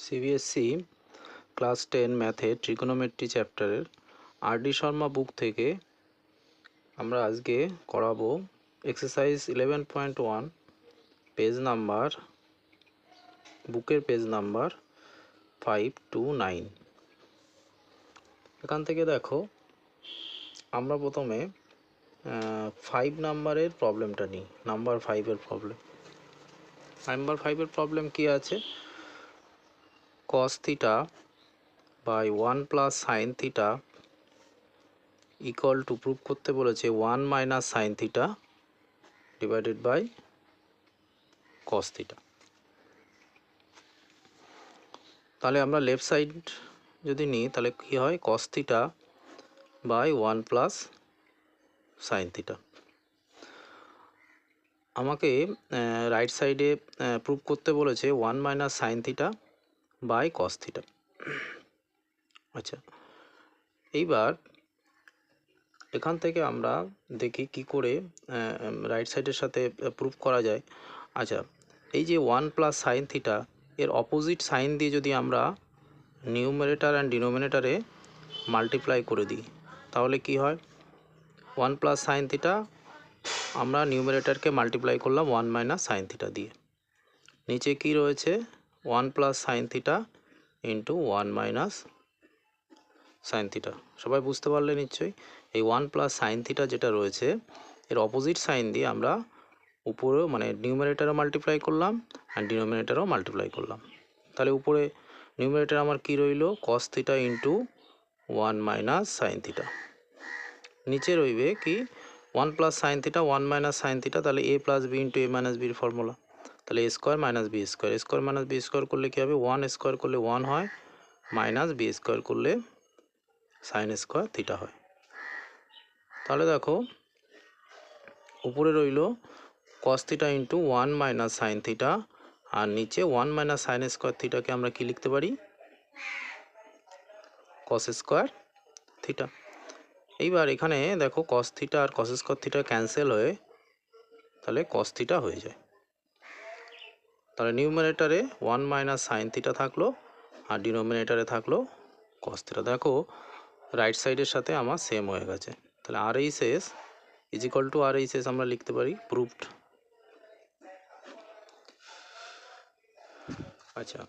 CBSE class 10 ম্যাথের trigonometry চ্যাপ্টারের RD. Sharma বুক থেকে আমরা আজকে করাবো এক্সারসাইজ 11.1 পেজ নাম্বার বুকের পেজ নাম্বার 5 to 9। এখান থেকে দেখো আমরা প্রথমে 5 নাম্বারের প্রবলেমটা নিই। নাম্বার 5-এর প্রবলেম। নাম্বার 5-এর প্রবলেম কি আছে? cos theta by 1 plus sin theta equal to prove করতে বলেছে 1 minus sin theta divided by cos theta। তাহলে আমরা লেফট সাইড যদি নিই তাহলে কি হয়? cos theta by 1 plus sin theta। আমাকে রাইট সাইডে প্রুভ করতে বলেছে 1 minus sin theta by cos theta। আচ্ছা, এইবার এখান থেকে আমরা দেখি কি করে রাইট সাইডের সাথে প্রুভ করা যায়। আচ্ছা, এই যে 1 প্লাস সাইন থিটা এর অপোজিট সাইন দিয়ে যদি আমরা নিউমারেটর অ্যান্ড ডিনোমিনেটরে মাল্টিপ্লাই করে দিই তাহলে কি হয়? 1 প্লাস সাইন থিটা আমরা নিউমারেটরকে মাল্টিপ্লাই করলাম 1 মাইনাস সাইন থিটা দিয়ে। নিচে কি রয়েছে? 1 plus sine theta into 1 minus sine theta. সবাই বুঝতে পারলে নিশ্চয়ই? এই 1 প্লাস সাইন থিটা যেটা রয়েছে এর অপোজিট সাইন দিয়ে আমরা উপরেও মানে নিউমারেটরও মাল্টিপ্লাই করলাম আর ডিনোমিনেটরও মাল্টিপ্লাই করলাম। তাহলে উপরে নিউমারেটর আমার কি রইল? cos theta into 1 minus sine theta. নিচে রইবে কি? 1 plus sine theta 1 minus sine theta. তাহলে a plus B into A minus বির ফর্মুলা। তাহলে A square minus B square. A square minus B square করলে কী হবে? 1 স্কোয়ার করলে 1 হয়, মাইনাস বি স্কোয়ার করলে সাইন স্কোয়ার থিটা হয়। তাহলে দেখো উপরে রইল cos theta into 1 minus sine theta আর নিচে 1 মাইনাস সাইন স্কোয়ার থিটাকে আমরা কি লিখতে পারি? cos square theta. এইবার এখানে দেখো cos থিটা আর cos স্কোয়ার থিটা ক্যান্সেল হয়ে তাহলে cos থিটা হয়ে যায়। তাহলে নিউমারেটরে 1 মাইনাস সাইন থিটা থাকলো আর ডিনোমিনেটরে থাকলো cos থিটা। দেখো রাইট সাইডের সাথে আমার সেম হয়ে গেছে। তাহলে RHS is equal to RHS আমরা লিখতে পারি প্রুভড। আচ্ছা,